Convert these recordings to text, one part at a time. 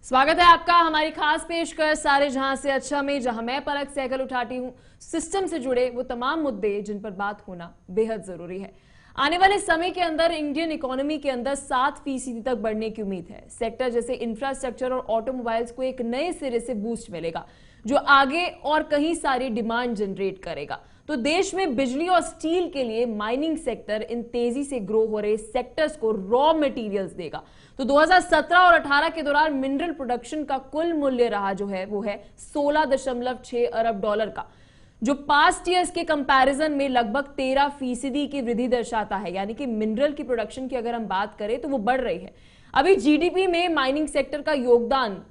स्वागत है आपका हमारी खास पेशकश सारे जहां से अच्छा में, जहां मैं पलक सहगल उठाती हूं सिस्टम से जुड़े वो तमाम मुद्दे जिन पर बात होना बेहद जरूरी है। आने वाले समय के अंदर इंडियन इकोनॉमी के अंदर 7% तक बढ़ने की उम्मीद है। सेक्टर जैसे इंफ्रास्ट्रक्चर और ऑटोमोबाइल्स को एक नए सिरे से बूस्ट मिलेगा जो आगे और कहीं सारी डिमांड जनरेट करेगा। तो देश में बिजली और स्टील के लिए माइनिंग सेक्टर इन तेजी से ग्रो हो रहे सेक्टर्स को रॉ मटेरियल्स देगा। तो 2017 और 18 के दौरान मिनरल प्रोडक्शन का कुल मूल्य रहा जो है वो है 16.6 अरब डॉलर का, जो पास्ट ईयर्स के कंपैरिजन में लगभग 13% की वृद्धि दर्शाता है। यानी कि मिनरल की प्रोडक्शन की अगर हम बात करें तो वो बढ़ रही है। अभी जीडीपी में माइनिंग सेक्टर का योगदान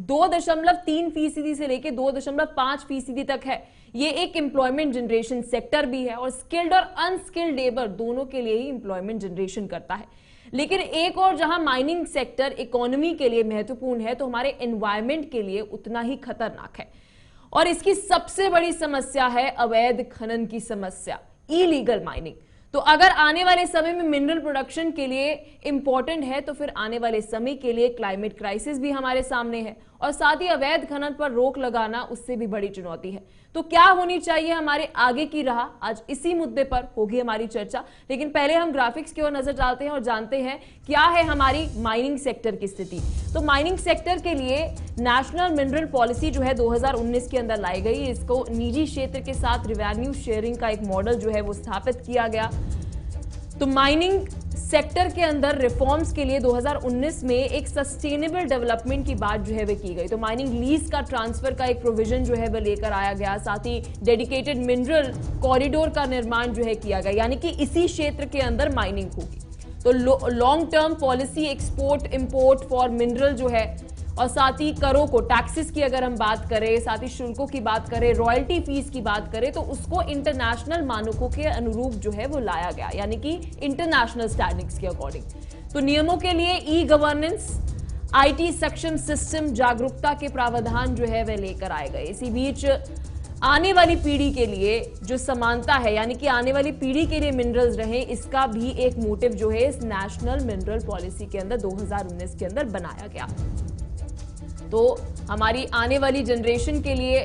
2.3% से लेकर 2.5% तक है। ये एक एम्प्लॉयमेंट जनरेशन सेक्टर भी है और स्किल्ड और अनस्किल्ड लेबर दोनों के लिए ही एम्प्लॉयमेंट जनरेशन करता है। लेकिन एक और जहां माइनिंग सेक्टर इकोनॉमी के लिए महत्वपूर्ण है तो हमारे एनवायरमेंट के लिए उतना ही खतरनाक है। और इसकी सबसे बड़ी समस्या है अवैध खनन की समस्या, इलीगल माइनिंग। तो अगर आने वाले समय में मिनरल प्रोडक्शन के लिए इंपॉर्टेंट है तो फिर आने वाले समय के लिए क्लाइमेट क्राइसिस भी हमारे सामने है और साथ ही अवैध खनन पर रोक लगाना उससे भी बड़ी चुनौती है। तो क्या होनी चाहिए हमारे आगे की राह, आज इसी मुद्दे पर होगी हमारी चर्चा। लेकिन पहले हम ग्राफिक्स की ओर नजर डालते हैं और जानते हैं क्या है हमारी माइनिंग सेक्टर की स्थिति। तो माइनिंग सेक्टर के लिए नेशनल मिनरल पॉलिसी जो है 2019 के अंदर लाई गई। इसको निजी क्षेत्र के साथ रेवेन्यू शेयरिंग का एक मॉडल जो है वो स्थापित किया गया। तो माइनिंग सेक्टर के अंदर रिफॉर्म्स के लिए 2019 में एक सस्टेनेबल डेवलपमेंट की बात जो है वह की गई। तो माइनिंग लीज का ट्रांसफर का एक प्रोविजन जो है वह लेकर आया गया। साथ ही डेडिकेटेड मिनरल कॉरिडोर का निर्माण जो है किया गया, यानी कि इसी क्षेत्र के अंदर माइनिंग होगी। तो long term policy export import for mineral जो है, और साथ ही करों को, टैक्सेस की अगर हम बात करें, साथ ही शुल्कों की बात करें, रॉयल्टी फीस की बात करें, तो उसको इंटरनेशनल मानकों के अनुरूप जो है वो लाया गया, यानी कि इंटरनेशनल स्टैंडर्ड्स के अकॉर्डिंग। तो नियमों के लिए ई गवर्नेंस, आईटी सक्षम सिस्टम, जागरूकता के प्रावधान जो है वह लेकर आए गए। इसी बीच आने वाली पीढ़ी के लिए जो समानता है, यानी कि आने वाली पीढ़ी के लिए मिनरल्स रहे, इसका भी एक मोटिव जो है इस नेशनल मिनरल पॉलिसी के अंदर 2019 के अंदर बनाया गया। तो हमारी आने वाली जनरेशन के लिए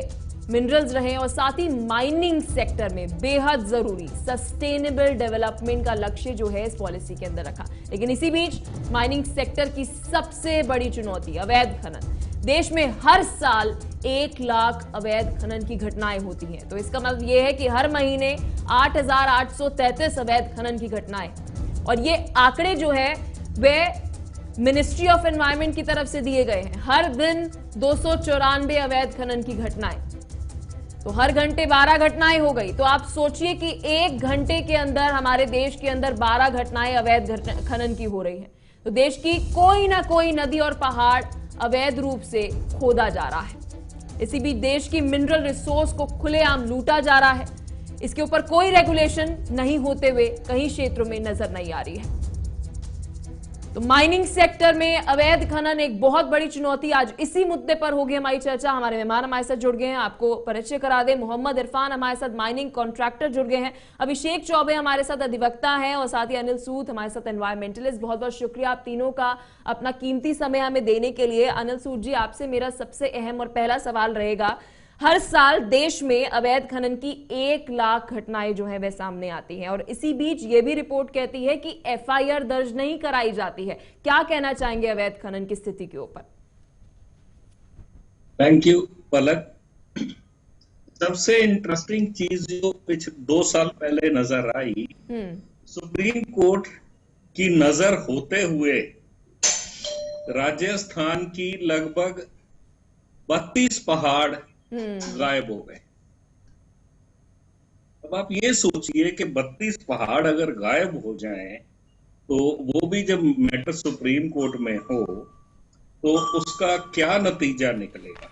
मिनरल्स रहे और साथ ही माइनिंग सेक्टर में बेहद जरूरी सस्टेनेबल डेवलपमेंट का लक्ष्य जो है इस पॉलिसी के अंदर रखा। लेकिन इसी बीच माइनिंग सेक्टर की सबसे बड़ी चुनौती अवैध खनन। देश में हर साल 1 लाख अवैध खनन की घटनाएं होती हैं। तो इसका मतलब यह है कि हर महीने 8,833 अवैध खनन की घटनाएं, और ये आंकड़े जो है वे मिनिस्ट्री ऑफ एनवायरमेंट की तरफ से दिए गए हैं। हर दिन 294 अवैध खनन की घटनाएं, तो हर घंटे 12 घटनाएं हो गई। तो आप सोचिए कि 1 घंटे के अंदर हमारे देश के अंदर 12 घटनाएं अवैध खनन की हो रही हैं। तो देश की कोई ना कोई नदी और पहाड़ अवैध रूप से खोदा जा रहा है। इसी बीच देश की मिनरल रिसोर्स को खुलेआम लूटा जा रहा है। इसके ऊपर कोई रेगुलेशन नहीं होते हुए कई क्षेत्रों में नजर नहीं आ रही है। तो माइनिंग सेक्टर में अवैध खनन एक बहुत बड़ी चुनौती, आज इसी मुद्दे पर होगी हमारी चर्चा। हमारे मेहमान हमारे साथ जुड़ गए हैं, आपको परिचय करा दें। मोहम्मद इरफान हमारे साथ माइनिंग कॉन्ट्रैक्टर जुड़ गए हैं, अभिषेक चौबे हमारे साथ अधिवक्ता हैं, और साथ ही अनिल सूद हमारे साथ एनवायरमेंटलिस्ट। बहुत बहुत शुक्रिया आप तीनों का अपना कीमती समय हमें देने के लिए। अनिल सूद जी, आपसे मेरा सबसे अहम और पहला सवाल रहेगा, हर साल देश में अवैध खनन की 1 लाख घटनाएं जो है वह सामने आती हैं, और इसी बीच ये भी रिपोर्ट कहती है कि एफआईआर दर्ज नहीं कराई जाती है। क्या कहना चाहेंगे अवैध खनन की स्थिति के ऊपर? थैंक यू पलक। सबसे इंटरेस्टिंग चीज जो पिछले 2 साल पहले नजर आई, सुप्रीम कोर्ट की नजर होते हुए राजस्थान की लगभग 32 पहाड़ गायब हो गए। अब आप ये सोचिए कि 32 पहाड़ अगर गायब हो जाएं, तो वो भी जब मैटर सुप्रीम कोर्ट में हो तो उसका क्या नतीजा निकलेगा।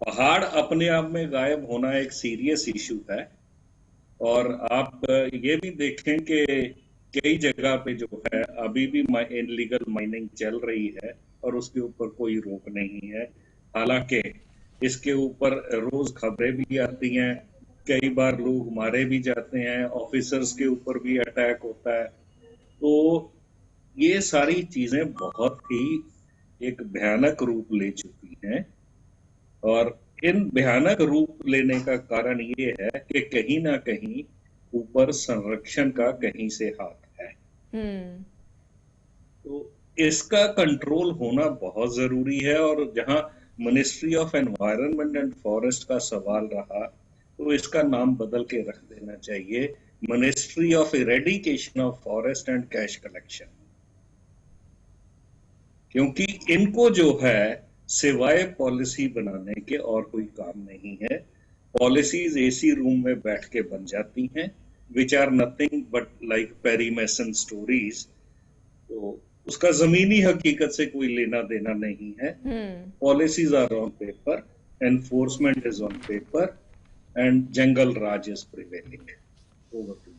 पहाड़ अपने आप में गायब होना एक सीरियस इशू है, और आप ये भी देखें कि कई जगह पे जो है अभी भी इनलीगल माइनिंग चल रही है और उसके ऊपर कोई रोक नहीं है। हालांकि इसके ऊपर रोज खबरें भी आती हैं, कई बार लोग मारे भी जाते हैं, ऑफिसर्स के ऊपर भी अटैक होता है। तो ये सारी चीजें बहुत ही एक भयानक रूप ले चुकी हैं। और इन भयानक रूप लेने का कारण ये है कि कहीं ना कहीं ऊपर संरक्षण का कहीं से हाथ है। तो इसका कंट्रोल होना बहुत जरूरी है। और जहां ministry of environment and forest का सवाल रहा, तो इसका नाम बदल के रख देना चाहिए ministry of eradication of forest and cash collection. क्योंकि इनको जो है सिवाय पॉलिसी बनाने के और कोई काम नहीं है। पॉलिसीज एसी रूम में बैठ के बन जाती हैं, which are nothing but like Perry Mason stories. तो उसका जमीनी हकीकत से कोई लेना देना नहीं है। Policies are on paper, enforcement is on paper and jungle raj is prevailing. Over to you.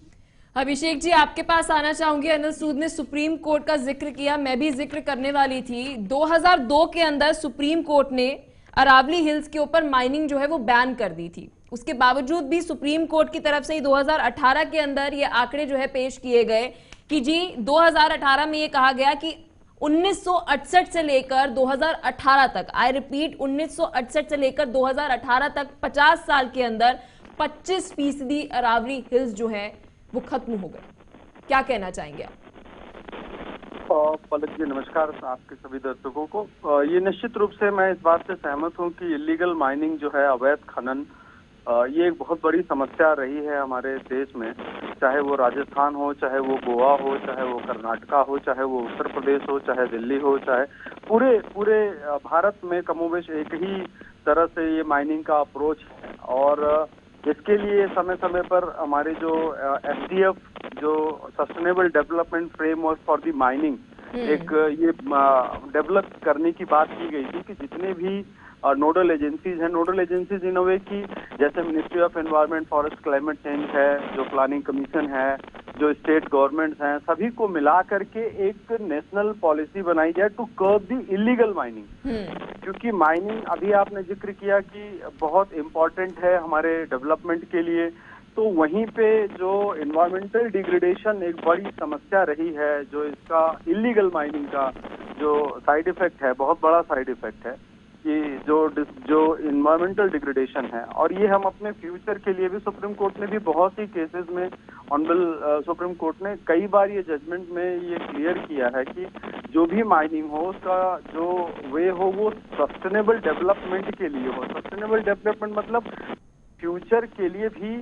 Abhishek ji, आपके पास आना चाहूंगी। अनिल सूद ने सुप्रीम कोर्ट का जिक्र किया, मैं भी जिक्र करने वाली थी। 2002 के अंदर सुप्रीम कोर्ट ने अरावली हिल्स के ऊपर माइनिंग जो है वो बैन कर दी थी। उसके बावजूद भी सुप्रीम कोर्ट की तरफ से 2018 के अंदर ये आंकड़े जो है पेश किए गए कि जी 2018 में ये कहा गया कि 1968 से लेकर 2018 तक, आई रिपीट 1968 से लेकर 2018 तक 50 साल के अंदर 25% अरावली हिल्स जो है वो खत्म हो गए। क्या कहना चाहेंगे आप? पलक जी नमस्कार, आपके सभी दर्शकों को। ये निश्चित रूप से मैं इस बात से सहमत हूँ कि इलीगल माइनिंग जो है, अवैध खनन, ये एक बहुत बड़ी समस्या रही है हमारे देश में। चाहे वो राजस्थान हो, चाहे वो गोवा हो, चाहे वो कर्नाटका हो, चाहे वो उत्तर प्रदेश हो, चाहे दिल्ली हो, चाहे पूरे भारत में कमोबेश एक ही तरह से ये माइनिंग का अप्रोच है। और इसके लिए समय समय पर हमारे जो SDF, जो sustainable development framework for the mining, एक ये डेवलप करने की बात की गई थी कि जितने भी नोडल एजेंसीज हैं, नोडल एजेंसीज इन अ वे की, जैसे ministry of environment, forest, climate change है, जो प्लानिंग कमीशन है, जो स्टेट गवर्नमेंट्स हैं, सभी को मिला करके एक नेशनल पॉलिसी बनाई जाए to curb the illegal mining. क्योंकि माइनिंग, अभी आपने जिक्र किया कि बहुत इम्पोर्टेंट है हमारे डेवलपमेंट के लिए, तो वहीं पे जो इन्वायरमेंटल डिग्रेडेशन एक बड़ी समस्या रही है, जो इसका इलीगल माइनिंग का जो साइड इफेक्ट है, बहुत बड़ा साइड इफेक्ट है कि जो इन्वायरमेंटल डिग्रेडेशन है। और ये हम अपने फ्यूचर के लिए भी, सुप्रीम कोर्ट ने भी बहुत सी केसेस में, ऑनरेबल सुप्रीम कोर्ट ने कई बार ये जजमेंट में ये क्लियर किया है कि जो भी माइनिंग हो उसका जो वे हो वो सस्टेनेबल डेवलपमेंट के लिए हो। सस्टेनेबल डेवलपमेंट मतलब फ्यूचर के लिए भी,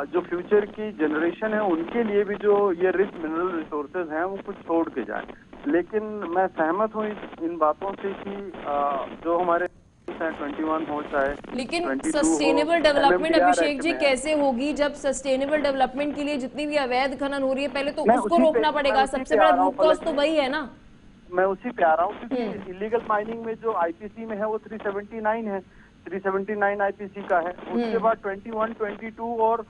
जो फ्यूचर की जनरेशन है उनके लिए भी जो ये रिच मिनरल रिसोर्सेज हैं वो कुछ छोड़ के जाए। लेकिन मैं सहमत हूँ इन बातों से कि जो हमारे 21 हो चाहे, लेकिन सस्टेनेबल डेवलपमेंट अभिषेक जी कैसे होगी जब सस्टेनेबल डेवलपमेंट के लिए जितनी भी अवैध खनन हो रही है, पहले तो उसको रोकना पड़ेगा। सबसे बड़ा रूट कॉज तो वही है ना। मैं उसी पे आ रहा हूँ क्योंकि इलीगल माइनिंग में जो IPC में है वो 379 है, 379 IPC का है। उसके बाद 21, 22 और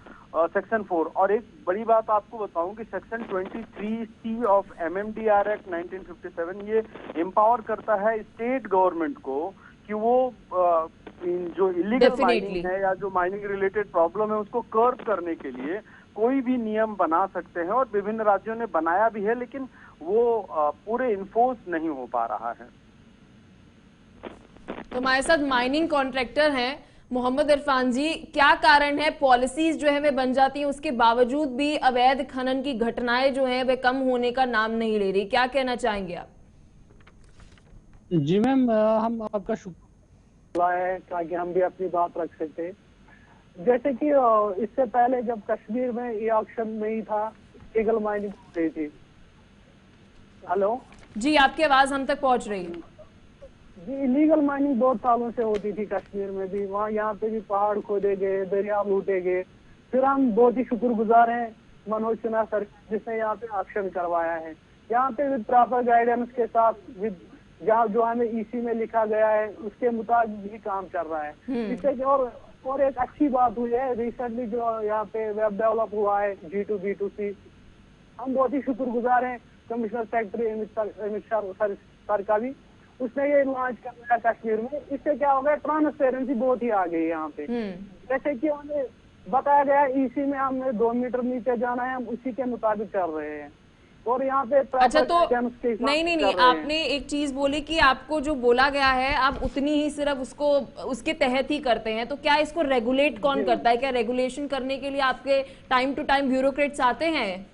सेक्शन 4। और एक बड़ी बात आपको बताऊं कि section 23C of MMDR act 1957 ये एम्पावर करता है स्टेट गवर्नमेंट को कि वो जो इलीगल माइनिंग है या जो माइनिंग रिलेटेड प्रॉब्लम है उसको कर्ब करने के लिए कोई भी नियम बना सकते हैं। और विभिन्न राज्यों ने बनाया भी है, लेकिन वो पूरे इन्फोर्स नहीं हो पा रहा है। तो हमारे साथ माइनिंग कॉन्ट्रैक्टर हैं मोहम्मद इरफान जी। क्या कारण है पॉलिसीज जो है वे बन जाती हैं, उसके बावजूद भी अवैध खनन की घटनाएं जो है वे कम होने का नाम नहीं ले रही? क्या कहना चाहेंगे आप? जी मैम, हम आपका शुक्रिया है ताकि हम भी अपनी बात रख सकते। जैसे कि इससे पहले जब कश्मीर में ये ऑक्शन नहीं था, इलीगल माइनिंग हो रही थी। हेलो जी, आपकी आवाज हम तक पहुंच रही है। जी, इलीगल माइनिंग बहुत सालों से होती थी कश्मीर में भी। वहाँ यहाँ पे भी पहाड़ खोदे गए, दरिया लूटे गए। फिर हम बहुत ही शुक्रगुजार हैं मनोज सिन्हा सर जिसने यहाँ पे ऑक्शन करवाया है। यहाँ पे विद प्रॉपर गाइडेंस के साथ, विद जहाँ जो हमें EC में लिखा गया है उसके मुताबिक भी काम चल रहा है। इससे और एक अच्छी बात हुई है रिसेंटली जो यहाँ पे वेब डेवलप हुआ है G2B2C। हम बहुत ही शुक्रगुजार हैं कमिश्नर सेक्रेटरी अमित सर का भी। उसने ये लॉन्च कर दिया कश्मीर में। इससे क्या हो गया, ट्रांसपेरेंसी बहुत ही आ गई यहाँ पे। जैसे कि हमें बताया गया EC में हमने 2 मीटर नीचे जाना है, हम उसी के मुताबिक कर रहे हैं। और यहाँ पे अच्छा, तो terms के हिसाब नहीं से नहीं कर नहीं, रहे हैं। आपने एक चीज बोली कि आपको जो बोला गया है आप उतनी ही सिर्फ उसको उसके तहत ही करते हैं, तो क्या इसको रेगुलेट कौन करता है? क्या रेगुलेशन करने के लिए आपके टाइम टू टाइम ब्यूरोक्रेट्स आते हैं?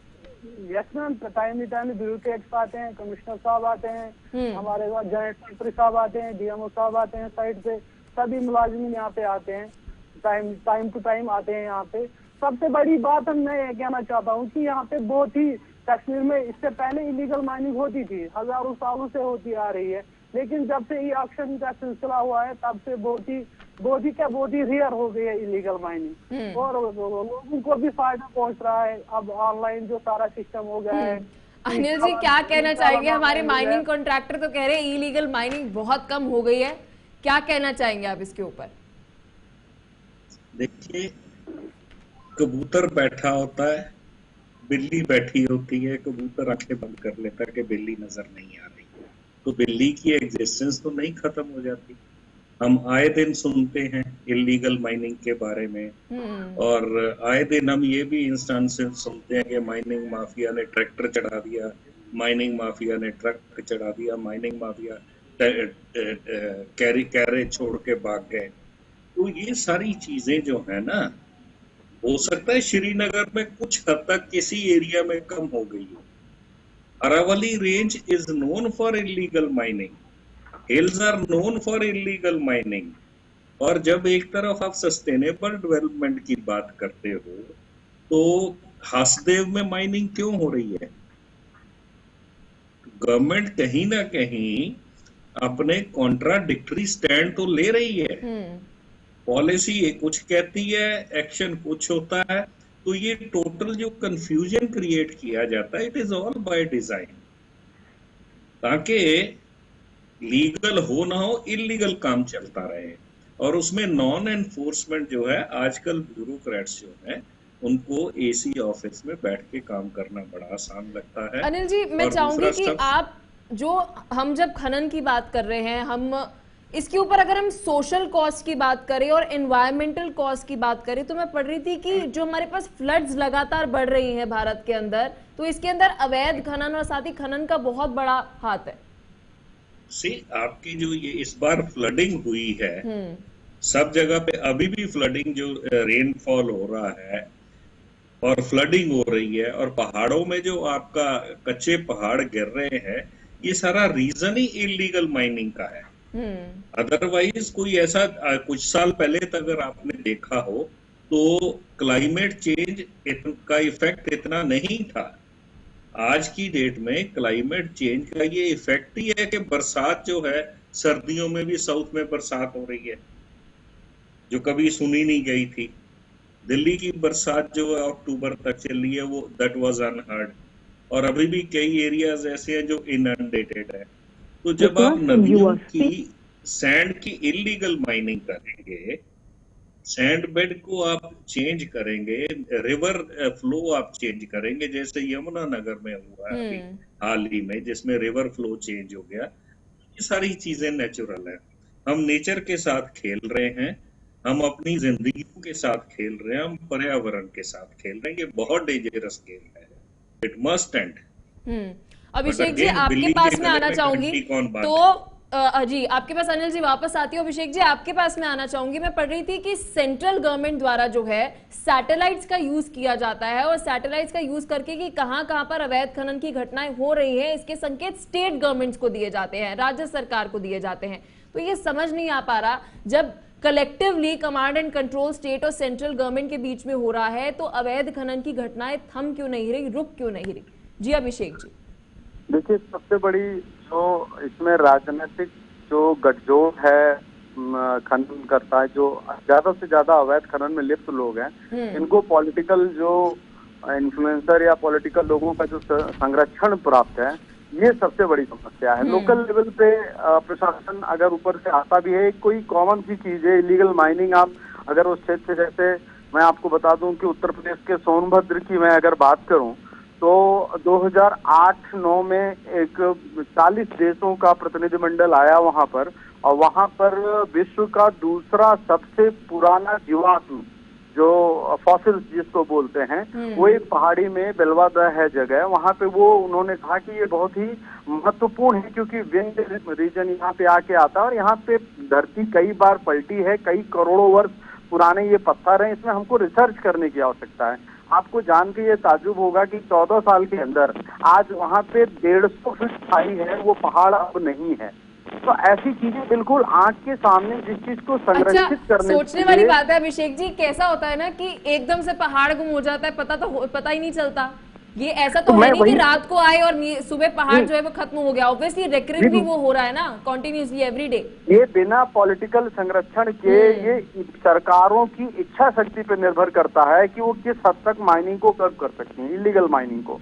यस मैम, टाइम ब्यूरोक्रेट्स आते हैं, कमिश्नर साहब आते हैं, हमारे पास जॉइंट सेक्रेटरी साहब आते हैं, डीएमओ साहब आते हैं साइड पे, सभी मुलाजिम यहाँ पे आते हैं, टाइम टू टाइम आते हैं यहाँ पे। सबसे बड़ी बात मैं ये कहना चाहता हूँ कि यहाँ पे बहुत ही कश्मीर में इससे पहले इलीगल माइनिंग होती थी, हजारों सालों से होती आ रही है, लेकिन जब से ई ऑक्शन का सिलसिला हुआ है तब से बहुत ही रेयर हो गई है इलीगल माइनिंग, और लोगों को भी फायदा पहुंच रहा है। अब ऑनलाइन जो सारा सिस्टम हो गया है। अनिल जी, क्या कहना चाहेंगे? हमारे माइनिंग कॉन्ट्रैक्टर तो कह रहे हैं इलीगल माइनिंग बहुत कम हो गई है, क्या कहना चाहेंगे आप इसके ऊपर? देखिए, कबूतर बैठा होता है, बिल्ली बैठी होती है, कबूतर आंखें बंद कर लेता है कि बिल्ली नजर नहीं आ रही, तो बिल्ली की एग्जिस्टेंस तो नहीं खत्म हो जाती। हम आए दिन सुनते हैं इलीगल माइनिंग के बारे में, और आए दिन हम ये भी इंस्टेंसेस सुनते हैं कि माइनिंग माफिया ने ट्रैक्टर चढ़ा दिया, माइनिंग माफिया ने ट्रक चढ़ा दिया, माइनिंग माफिया कैरे छोड़ के भाग गए। तो ये सारी चीजें जो है ना, हो सकता है श्रीनगर में कुछ हद तक किसी एरिया में कम हो गई हो। Aravalli range is known for illegal mining, hills are known for illegal mining, और जब एक तरफ आप सस्टेनेबल डेवलपमेंट की बात करते हो तो हासदेव में माइनिंग क्यों हो रही है? गवर्नमेंट कहीं ना कहीं अपने कॉन्ट्राडिक्टरी स्टैंड तो ले रही है। पॉलिसी ये कुछ कहती है, एक्शन कुछ होता है, तो ये टोटल जो कंफ्यूजन क्रिएट किया जाता है, it is all by design, ताकि लीगल हो ना हो, इलीगल काम चलता रहे। और उसमें नॉन एनफोर्समेंट जो है, आजकल ब्यूरोक्रेट्स जो है उनको एसी ऑफिस में बैठ के काम करना बड़ा आसान लगता है। अनिल जी, मैं चाहूंगी कि आप जो हम जब खनन की बात कर रहे हैं, हम इसके ऊपर अगर हम सोशल कॉस्ट की बात करें और एनवायरमेंटल कॉस्ट की बात करें, तो मैं पढ़ रही थी कि जो हमारे पास फ्लड्स लगातार बढ़ रही हैं भारत के अंदर, तो इसके अंदर अवैध खनन और साथ ही खनन का बहुत बड़ा हाथ है। आपकी जो ये इस बार फ्लडिंग हुई है, सब जगह पे अभी भी फ्लडिंग, जो रेनफॉल हो रहा है और फ्लडिंग हो रही है, और पहाड़ों में जो आपका कच्चे पहाड़ गिर रहे हैं, ये सारा रीजन ही इलीगल माइनिंग का है। अदरवाइज कोई ऐसा कुछ साल पहले तक अगर आपने देखा हो तो क्लाइमेट चेंज का इफेक्ट इतना नहीं था। आज की डेट में क्लाइमेट चेंज का ये इफेक्ट ही है कि बरसात जो है, सर्दियों में भी साउथ में बरसात हो रही है जो कभी सुनी नहीं गई थी। दिल्ली की बरसात जो है अक्टूबर तक चल रही है, वो दैट वाज अनहर्ड, और अभी भी कई एरियाज ऐसे हैं जो इनंडेटेड है। तो जब आप नदियों की सैंड की इलीगल माइनिंग करेंगे, सैंड बेड को आप चेंज करेंगे, रिवर फ्लो आप चेंज करेंगे, जैसे यमुनानगर में हुआ है अभी हाल ही में, जिसमें रिवर फ्लो चेंज हो गया। ये सारी चीजें नेचुरल है, हम नेचर के साथ खेल रहे हैं, हम अपनी जिंदगी के साथ खेल रहे हैं, हम पर्यावरण के साथ खेल रहे हैं। ये बहुत डेंजरस गेम है, इट मस्ट एंड। अभिषेक जी, आपके पास में आना चाहूंगी, तो जी आपके पास अनिल जी वापस आती हूँ। अभिषेक जी, आपके पास में आना चाहूंगी। मैं पढ़ रही थी कि सेंट्रल गवर्नमेंट द्वारा जो है सैटेलाइट्स का यूज किया जाता है, और सैटेलाइट्स का यूज करके कि कहां पर अवैध खनन की घटनाएं हो रही हैं, इसके संकेत स्टेट गवर्नमेंट्स को दिए जाते हैं, राज्य सरकार को दिए जाते हैं। तो ये समझ नहीं आ पा रहा, जब collectively command and control state और सेंट्रल गवर्नमेंट के बीच में हो रहा है, तो अवैध खनन की घटनाएं थम क्यों नहीं रही, रुक क्यों नहीं रही? जी अभिषेक जी। देखिए, सबसे बड़ी जो इसमें राजनीतिक जो गठजोड़ है खनन करता है, जो ज्यादा से ज्यादा अवैध खनन में लिप्त लोग हैं, इनको पॉलिटिकल जो इन्फ्लुएंसर या पॉलिटिकल लोगों का जो संरक्षण प्राप्त है, ये सबसे बड़ी समस्या है। लोकल लेवल पे प्रशासन अगर ऊपर से आता भी है, कोई कॉमन सी चीज है इलीगल माइनिंग, आप अगर उस क्षेत्र से, जैसे मैं आपको बता दूं कि उत्तर प्रदेश के सोनभद्र की मैं अगर बात करूं तो 2008-9 में एक 40 देशों का प्रतिनिधिमंडल आया वहां पर, और वहां पर विश्व का दूसरा सबसे पुराना जीवाश्म जो फॉसिल्स जिसको बोलते हैं, वो एक पहाड़ी में बेलवादा है जगह, वहाँ पे वो उन्होंने कहा कि ये बहुत ही महत्वपूर्ण है क्योंकि विंड रीजन यहाँ पे आके आता है और यहाँ पे धरती कई बार पलटी है, कई करोड़ों वर्ष पुराने ये पत्थर हैं, इसमें हमको रिसर्च करने की आवश्यकता है। आपको जान के ये ताजुब होगा कि 14 साल के अंदर आज वहाँ पे 150 फीट खाई है, वो पहाड़ अब नहीं है। तो ऐसी चीजें बिल्कुल आंख के सामने जिस चीज को संरक्षित करने सोचने वाली बात है अभिषेक जी, कैसा होता है ना कि एकदम से पहाड़ गुम हो जाता है, पता ही नहीं चलता। ये ऐसा तो है नहीं कि रात को आए और सुबह पहाड़ जो है वो खत्म हो गया। ऑब्वियसली रिकरिंग वो हो रहा है ना कंटिन्यूसली एवरीडे। ये बिना पॉलिटिकल संरक्षण के ये सरकारों की इच्छा शक्ति पर निर्भर करता है कि वो किस हद तक माइनिंग को कब कर सकती हैं, इलीगल माइनिंग को।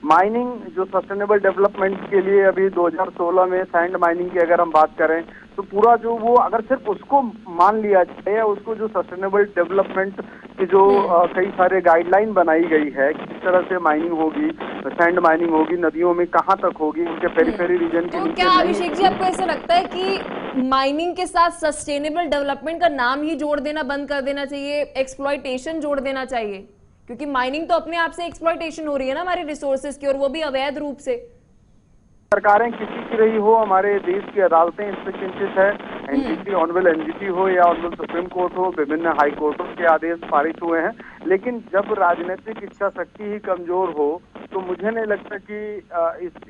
माइनिंग जो सस्टेनेबल डेवलपमेंट के लिए अभी 2016 में सैंड माइनिंग की अगर हम बात करें तो पूरा जो वो अगर सिर्फ उसको मान लिया जाए या उसको जो सस्टेनेबल डेवलपमेंट की जो कई सारे गाइडलाइन बनाई गई है किस तरह से माइनिंग होगी, सैंड माइनिंग होगी, नदियों में कहाँ तक होगी, उनके पेरिफेरी रीजन के तो क्या अभिषेक जी आपको ऐसा लगता है कि माइनिंग के साथ सस्टेनेबल डेवलपमेंट का नाम ही जोड़ देना बंद कर देना चाहिए, एक्सप्लॉयटेशन जोड़ देना चाहिए? क्योंकि माइनिंग तो अपने आप से एक्सप्लॉयटेशन हो रही है ना हमारे रिसोर्सेज की, और वो भी अवैध रूप से। सरकारें किसी की रही हो, हमारे देश की अदालतें इस पे चिंतित है। एनजीटी, ऑनरेबल एनजीटी हो या ऑनरेबल सुप्रीम कोर्ट हो, विभिन्न हाई कोर्टों के आदेश पारित हुए हैं, लेकिन जब राजनीतिक इच्छा शक्ति ही कमजोर हो तो मुझे नहीं लगता कि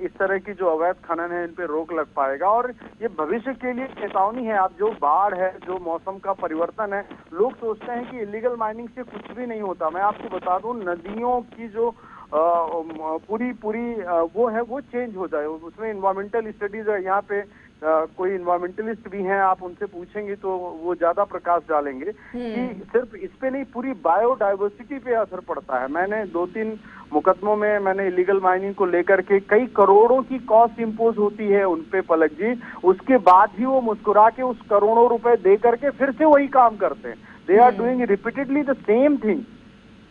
इस तरह की जो अवैध खनन है इन पे रोक लग पाएगा। और ये भविष्य के लिए चेतावनी है। आप जो बाढ़ है, जो मौसम का परिवर्तन है, लोग सोचते हैं कि इलीगल माइनिंग से कुछ भी नहीं होता। मैं आपको बता दूं, नदियों की जो पूरी वो है वो चेंज हो जाए, उसमें इन्वायरमेंटल स्टडीज है। यहाँ पे कोई इन्वायरमेंटलिस्ट भी हैं, आप उनसे पूछेंगे तो वो ज्यादा प्रकाश डालेंगे कि सिर्फ इस पे नहीं पूरी बायोडाइवर्सिटी पे असर पड़ता है। मैंने 2-3 मुकदमों में मैंने इलीगल माइनिंग को लेकर के कई करोड़ों की कॉस्ट इम्पोज होती है उन पे पलक जी, उसके बाद ही वो मुस्कुरा के उस करोड़ों रुपए दे करके फिर से वही काम करते हैं। They are doing repeatedly the same thing,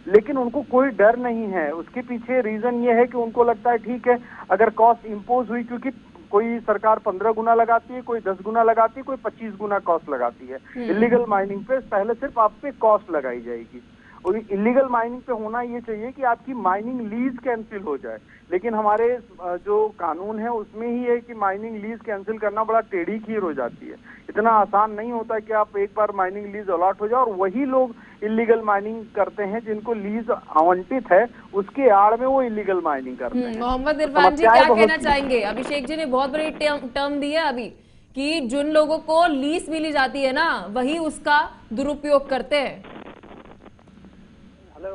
लेकिन उनको कोई डर नहीं है। उसके पीछे रीजन ये है कि उनको लगता है ठीक है अगर कॉस्ट इम्पोज हुई, क्योंकि कोई सरकार 15 गुना लगाती है, कोई 10 गुना लगाती है, कोई 25 गुना कॉस्ट लगाती है। इलीगल माइनिंग पे पहले सिर्फ आप पे कॉस्ट लगाई जाएगी। और इलीगल माइनिंग पे होना ये चाहिए कि आपकी माइनिंग लीज कैंसिल हो जाए, लेकिन हमारे जो कानून है उसमें ही है कि माइनिंग लीज कैंसिल करना बड़ा टेढ़ी खीर हो जाती है। इतना आसान नहीं होता कि आप एक बार माइनिंग लीज अलॉट हो जाए और वही लोग इलीगल माइनिंग करते हैं जिनको लीज आवंटित है, उसके आड़ में वो इलीगल माइनिंग करते हैं। मोहम्मद इरफान जी क्या कहना चाहेंगे? अभिषेक जी ने बहुत बड़ी टर्म दी है अभी कि जिन लोगों को लीज मिली जाती है ना वही उसका दुरुपयोग करते हैं।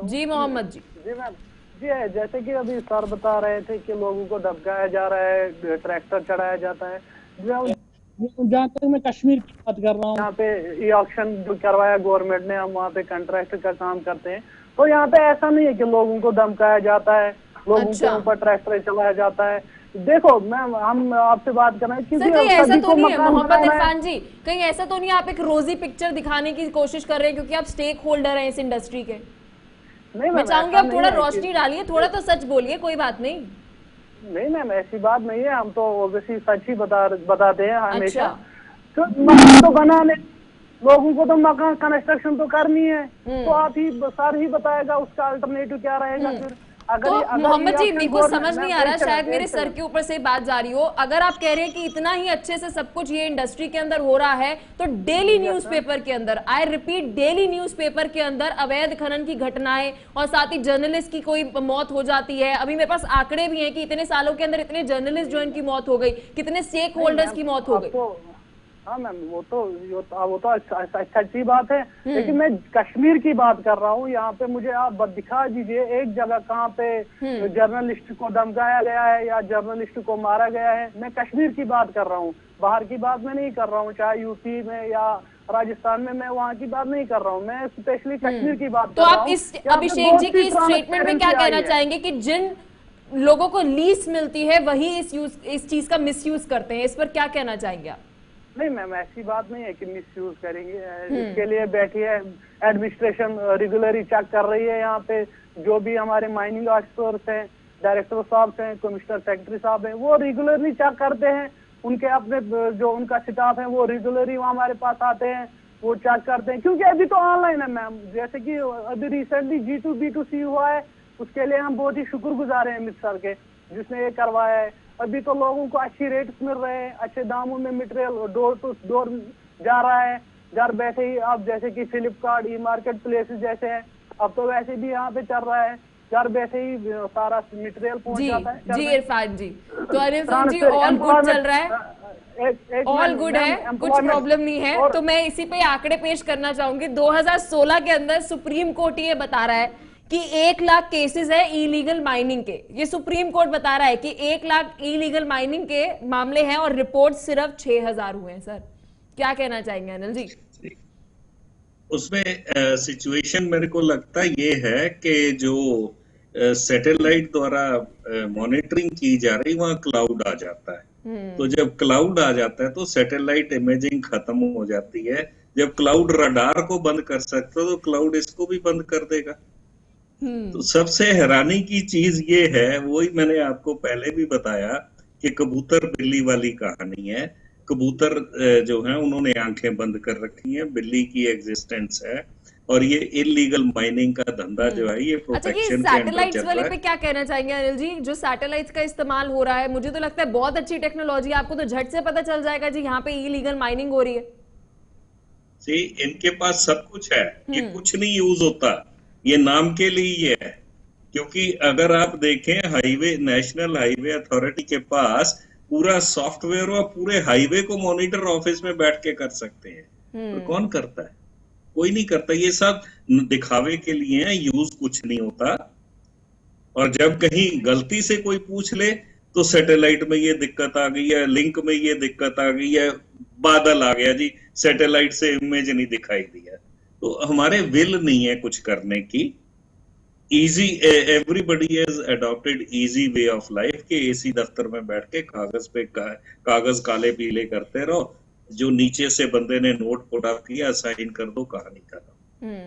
जी मोहम्मद जी। जी मैम, जी है, जैसे कि अभी सर बता रहे थे कि लोगों को धमकाया जा रहा है, ट्रैक्टर चढ़ाया जाता है। जहाँ तक मैं कश्मीर की बात कर रहा हूँ, यहाँ पे ये ऑक्शन जो करवाया गवर्नमेंट ने, हम वहाँ पे कॉन्ट्रैक्ट का काम करते हैं, तो यहाँ पे ऐसा नहीं है कि लोगों को धमकाया जाता है, लोगों के ऊपर ट्रैक्टर चलाया जाता है। देखो मैम, हम आपसे बात कर रहे हैं सर, कहीं ऐसा तो नहीं है मोहम्मद इरफान जी, कहीं ऐसा तो नहीं आप एक रोजी पिक्चर दिखाने की कोशिश कर रहे हैं क्योंकि आप स्टेक होल्डर हैं इस इंडस्ट्री के? नहीं, मैं चाहूंगी आप थोड़ा रोशनी डालिए, थोड़ा तो सच बोलिए, कोई बात नहीं। नहीं मैम, ऐसी बात नहीं है, हम तो ऑब्वियसली सच ही बताते हैं हमेशा। तो मकान तो बनाने, लोगों को तो मकान कंस्ट्रक्शन तो करनी है, तो आप ही सर ही बताएगा उसका अल्टरनेटिव क्या रहेगा फिर। तो मोहम्मद जी, मेरे को समझ नहीं आ रहा, शायद मेरे सर के ऊपर से बात जा रही हो। अगर आप कह रहे हैं कि इतना ही अच्छे से सब कुछ ये इंडस्ट्री के अंदर हो रहा है, तो डेली न्यूज़पेपर के अंदर, आई रिपीट, डेली न्यूज़पेपर के अंदर अवैध खनन की घटनाएं और साथ ही जर्नलिस्ट की कोई मौत हो जाती है। अभी मेरे पास आंकड़े भी हैं कि इतने सालों के अंदर इतने जर्नलिस्ट जो इनकी मौत हो गई, कितने स्टेक होल्डर्स की मौत हो गई। हाँ मैम, वो तो अच्छी बात है, लेकिन मैं कश्मीर की बात कर रहा हूँ। यहाँ पे मुझे आप दिखा दीजिए एक जगह कहाँ पे जर्नलिस्ट को धमकाया गया है या जर्नलिस्ट को मारा गया है। मैं कश्मीर की बात कर रहा हूँ, बाहर की बात मैं नहीं कर रहा हूँ, चाहे यूपी में या राजस्थान में, मैं वहाँ की बात नहीं कर रहा हूँ, मैं स्पेशली कश्मीर की बात कर रहा हूँ। तो आप इस अभिषेक जी की स्टेटमेंट में क्या कहना चाहेंगे कि जिन लोगों को लीज मिलती है वही इस चीज का मिसयूज करते हैं, इस पर क्या कहना चाहेंगे आप? नहीं मैम, ऐसी बात नहीं है कि मिसयूज करेंगे। इसके लिए बैठी है एडमिनिस्ट्रेशन, रेगुलरली चेक कर रही है। यहाँ पे जो भी हमारे माइनिंग ऑफिसर्स हैं, डायरेक्टर साहब हैं, कमिश्नर सेक्रेटरी साहब हैं, वो रेगुलरली चेक करते हैं। उनके अपने जो उनका स्टाफ है वो रेगुलरली वहाँ हमारे पास आते हैं, वो चेक करते हैं, क्योंकि अभी तो ऑनलाइन है मैम। जैसे कि अभी रिसेंटली G2B2C हुआ है, उसके लिए हम बहुत ही शुक्रगुजार हैं अमित सर के, जिसने ये करवाया है। अभी तो लोगों को अच्छी रेट्स मिल रहे हैं, अच्छे दामों में मटेरियल डोर टू डोर जा रहा है। घर बैठे ही आप जैसे कि फ्लिपकार्ट, ई मार्केट प्लेसेस जैसे हैं, अब तो वैसे भी यहाँ पे चल रहा है, घर बैठे ही सारा मटेरियल पहुंच जाता है। जी इरफान जी, तो अनिल सूद जी ऑल गुड चल रहा है, ऑल गुड है, कुछ प्रॉब्लम नहीं है। तो मैं इसी पे आंकड़े पेश करना चाहूंगी। 2016 के अंदर सुप्रीम कोर्ट ये बता रहा है कि 1 लाख केसेस है इलीगल माइनिंग के। ये सुप्रीम कोर्ट बता रहा है कि 1 लाख इलीगल माइनिंग के मामले हैं और रिपोर्ट सिर्फ 6000 हुए हैं। सर क्या कहना चाहेंगे अनिल जी? उसमें सिचुएशन मेरे को लगता ये है कि जो सैटेलाइट द्वारा मॉनिटरिंग की जा रही वहां क्लाउड आ जाता है। तो जब क्लाउड आ जाता है तो सैटेलाइट इमेजिंग खत्म हो जाती है। जब क्लाउड रडार को बंद कर सकता है तो क्लाउड इसको भी बंद कर देगा। तो सबसे हैरानी की चीज ये है, वही मैंने आपको पहले भी बताया कि कबूतर बिल्ली वाली कहानी है। कबूतर जो है उन्होंने आंखें बंद कर रखी हैं, बिल्ली की एग्जिस्टेंस है, और ये इलीगल माइनिंग का धंधा जो है ये प्रोटेक्शन के अंडर चल रहा है। पे क्या कहना चाहेंगे अनिल जी? जो सैटेलाइट्स का इस्तेमाल हो रहा है, मुझे तो लगता है बहुत अच्छी टेक्नोलॉजी, आपको तो झट से पता चल जाएगा जी यहाँ पे इलीगल माइनिंग हो रही है। इनके पास सब कुछ है, ये कुछ नहीं यूज होता, ये नाम के लिए ये है। क्योंकि अगर आप देखें हाईवे, नेशनल हाईवे अथॉरिटी के पास पूरा सॉफ्टवेयर और पूरे हाईवे को मॉनिटर ऑफिस में बैठ के कर सकते हैं, तो कौन करता है? कोई नहीं करता। ये सब दिखावे के लिए है, यूज कुछ नहीं होता। और जब कहीं गलती से कोई पूछ ले तो सैटेलाइट में ये दिक्कत आ गई है, लिंक में ये दिक्कत आ गई है, बादल आ गया जी, सैटेलाइट से इमेज नहीं दिखाई दिया। तो हमारे विल नहीं है कुछ करने की। Easy, everybody has adopted easy way of life के एसी दफ्तर में बैठ के कागज काले पीले करते रहो, जो नीचे से बंदे ने नोट पुट आउट किया साइन कर दो, कहानी खत्म।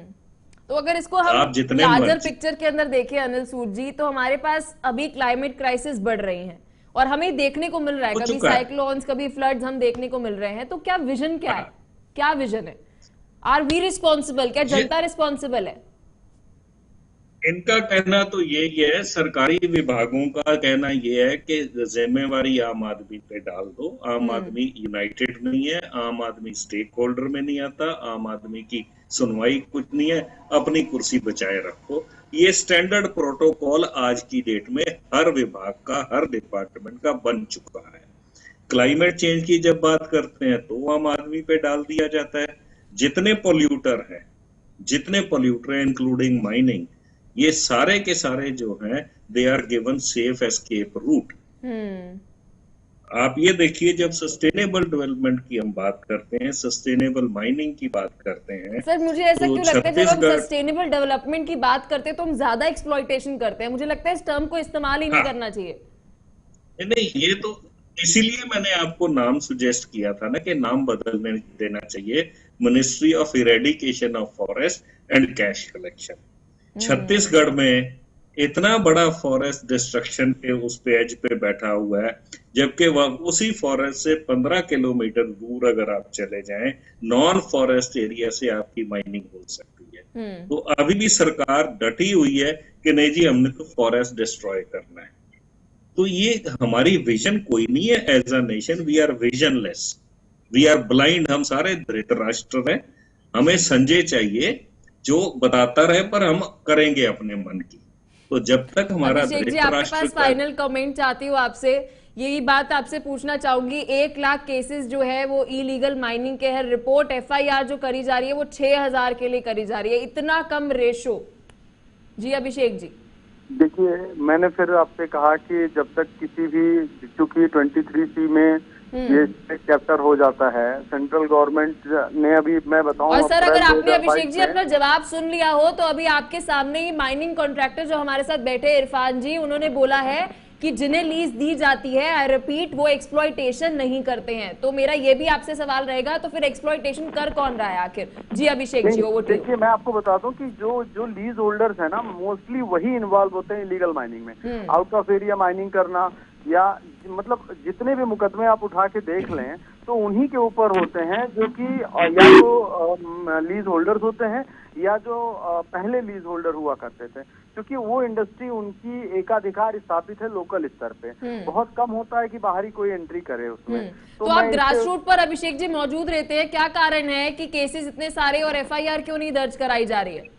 तो अगर इसको हम लार्जर पिक्चर के अंदर देखें अनिल सूद जी, तो हमारे पास अभी क्लाइमेट क्राइसिस बढ़ रही है और हमें देखने को मिल रहा है, कभी साइक्लोन्स, कभी फ्लड्स हम देखने को मिल रहे हैं। तो क्या विजन क्या है? क्या विजन है? Are we responsible? क्या जनता रिस्पॉन्सिबल है? इनका कहना तो यही है, सरकारी विभागों का कहना यह है कि जिम्मेवारी आम आदमी पे डाल दो। आम आदमी यूनाइटेड नहीं है, आम आदमी स्टेक होल्डर में नहीं आता, आम आदमी की सुनवाई कुछ नहीं है, अपनी कुर्सी बचाए रखो। ये स्टैंडर्ड प्रोटोकॉल आज की डेट में हर विभाग का, हर डिपार्टमेंट का बन चुका है। क्लाइमेट चेंज की जब बात करते हैं तो आम आदमी पे डाल दिया जाता है। जितने पोल्यूटर हैं इंक्लूडिंग माइनिंग, ये सारे के सारे जो हैं they are given safe escape route. आप ये देखिए, जब सस्टेनेबल डेवलपमेंट की हम बात करते हैं, सस्टेनेबल माइनिंग की बात करते हैं, सर मुझे ऐसा क्यों लगता है जब हम सस्टेनेबल डेवलपमेंट की बात करते हैं तो हम ज्यादा एक्सप्लॉइटेशन करते हैं? मुझे लगता है इस टर्म को इस्तेमाल ही नहीं करना चाहिए। नहीं, ये तो इसीलिए मैंने आपको नाम सुजेस्ट किया था ना कि नाम बदलने देना चाहिए, ministry of eradication of forest and cash collection. Chhattisgarh में इतना बड़ा फॉरेस्ट डिस्ट्रक्शन के उस पेज पे बैठा हुआ है, जबकि उसी फॉरेस्ट से 15 किलोमीटर दूर अगर आप चले जाएं, नॉन फॉरेस्ट एरिया से आपकी माइनिंग हो सकती है। तो अभी भी सरकार डटी हुई है कि नहीं जी, हमने तो फॉरेस्ट डिस्ट्रॉय करना है। तो ये हमारी विजन कोई नहीं है। As a nation we are visionless, we are blind. हम सारे धृतराष्ट्र हैं। हमें संजय चाहिए जो बताता रहे, पर हम करेंगे अपने मन की। तो जब तक हमारा आपके पास फाइनल कमेंट चाहती हूँ आपसे, यही बात आपसे पूछना चाहूंगी। 1 लाख केसेस जो है वो इलीगल माइनिंग के है। रिपोर्ट FIR जो करी जा रही है वो 6000 के लिए करी जा रही है। इतना कम रेशो। जी अभिषेक जी। देखिए, मैंने फिर आपसे कहा कि जब तक किसी भी, चूंकि 23C में ये चैप्टर हो जाता है, सेंट्रल गवर्नमेंट ने, अभी मैं बताऊं, और सर अगर आपने अभिषेक जी अपना जवाब सुन लिया हो तो अभी आपके सामने ही माइनिंग कॉन्ट्रैक्टर जो हमारे साथ बैठे इरफान जी, उन्होंने बोला है कि जिन्हें लीज दी जाती है, आई रिपीट, वो एक्सप्लॉइटेशन नहीं करते हैं। तो मेरा ये भी आपसे सवाल रहेगा, तो फिर एक्सप्लॉइटेशन कर कौन रहा है आखिर? जी अभिषेक जी, वो देखिए, मैं आपको बता दूं कि जो लीज होल्डर्स है ना, मोस्टली वही इन्वॉल्व होते हैं इलीगल माइनिंग में। आउट ऑफ एरिया माइनिंग करना, या मतलब जितने भी मुकदमे आप उठा के देख लें तो उन्हीं के ऊपर होते हैं, जो कि या तो लीज होल्डर्स होते हैं या जो पहले लीज होल्डर हुआ करते थे, क्योंकि वो इंडस्ट्री उनकी एकाधिकार स्थापित है लोकल स्तर पे। बहुत कम होता है कि बाहरी कोई एंट्री करे उसमें। तो आप ग्रास रूट पर अभिषेक जी मौजूद रहते हैं, क्या कारण है कि केसेस इतने सारे और एफआईआर क्यों नहीं दर्ज कराई जा रही है?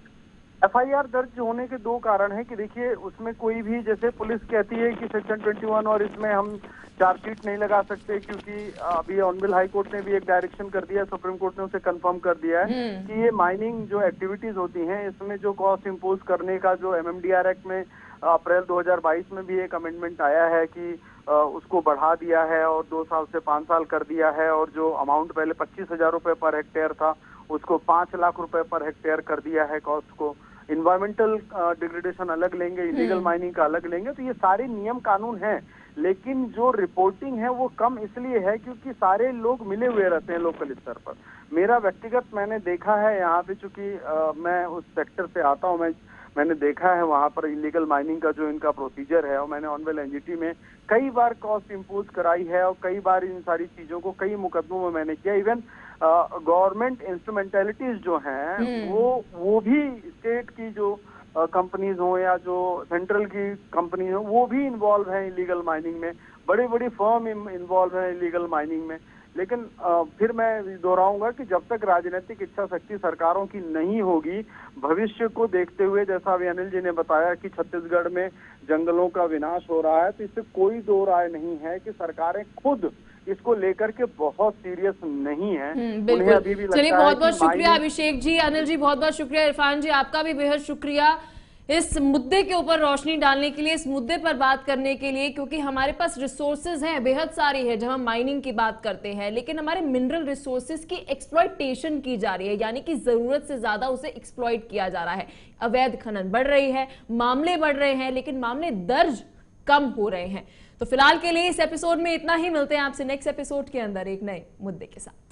एफआईआर दर्ज होने के दो कारण हैं कि देखिए, उसमें कोई भी, जैसे पुलिस कहती है कि सेक्शन 21 और इसमें हम चार्जशीट नहीं लगा सकते, क्योंकि अभी ऑनरेबल हाई कोर्ट ने भी एक डायरेक्शन कर दिया, सुप्रीम कोर्ट ने उसे कंफर्म कर दिया है कि ये माइनिंग जो एक्टिविटीज होती हैं, इसमें जो कॉस्ट इम्पोज करने का जो एमएमडीआर एक्ट में अप्रैल 2022 में भी एक अमेंडमेंट आया है कि उसको बढ़ा दिया है और 2 साल से 5 साल कर दिया है, और जो अमाउंट पहले 25,000 रुपए पर हेक्टेयर था उसको 5 लाख रुपए पर हेक्टेयर कर दिया है कॉस्ट को। इन्वायरमेंटल डिग्रेडेशन अलग लेंगे, इलीगल माइनिंग का अलग लेंगे। तो ये सारे नियम कानून हैं, लेकिन जो रिपोर्टिंग है वो कम इसलिए है क्योंकि सारे लोग मिले हुए रहते हैं लोकल स्तर पर। मेरा व्यक्तिगत मैंने देखा है यहाँ पे, चूंकि मैं उस सेक्टर से आता हूँ, मैंने देखा है वहाँ पर इलीगल माइनिंग का जो इनका प्रोसीजर है, और मैंने ऑनवेल एनजीटी में कई बार कॉस्ट इम्पोज कराई है और कई बार इन सारी चीजों को कई मुकदमों में मैंने किया। इवन गवर्नमेंट इंस्ट्रूमेंटलिटीज जो हैं वो भी स्टेट की जो कंपनीज हो या जो सेंट्रल की कंपनी हो, वो भी इन्वॉल्व है इलीगल माइनिंग में। बड़ी बड़ी फर्म इन्वॉल्व है इलीगल माइनिंग में। लेकिन फिर मैं दोहराऊंगा कि जब तक राजनीतिक इच्छा शक्ति सरकारों की नहीं होगी, भविष्य को देखते हुए, जैसा अभी अनिल जी ने बताया कि छत्तीसगढ़ में जंगलों का विनाश हो रहा है, तो इससे कोई दो राय नहीं है कि सरकारें खुद इसको लेकर के बहुत सीरियस नहीं है। उन्हें अभी भी लगता है। चलिए, बहुत बहुत शुक्रिया अभिषेक जी, अनिल जी बहुत बहुत शुक्रिया, इरफान जी आपका भी बेहद शुक्रिया इस मुद्दे के ऊपर रोशनी डालने के लिए, इस मुद्दे पर बात करने के लिए, क्योंकि हमारे पास रिसोर्सेज हैं, बेहद सारी है। जब हम माइनिंग की बात करते हैं, लेकिन हमारे मिनरल रिसोर्सेज की एक्सप्लॉयटेशन की जा रही है, यानी कि जरूरत से ज्यादा उसे एक्सप्लॉयट किया जा रहा है। अवैध खनन बढ़ रही है, मामले बढ़ रहे हैं, लेकिन मामले दर्ज कम हो रहे हैं। तो फिलहाल के लिए इस एपिसोड में इतना ही। मिलते हैं आपसे नेक्स्ट एपिसोड के अंदर एक नए मुद्दे के साथ।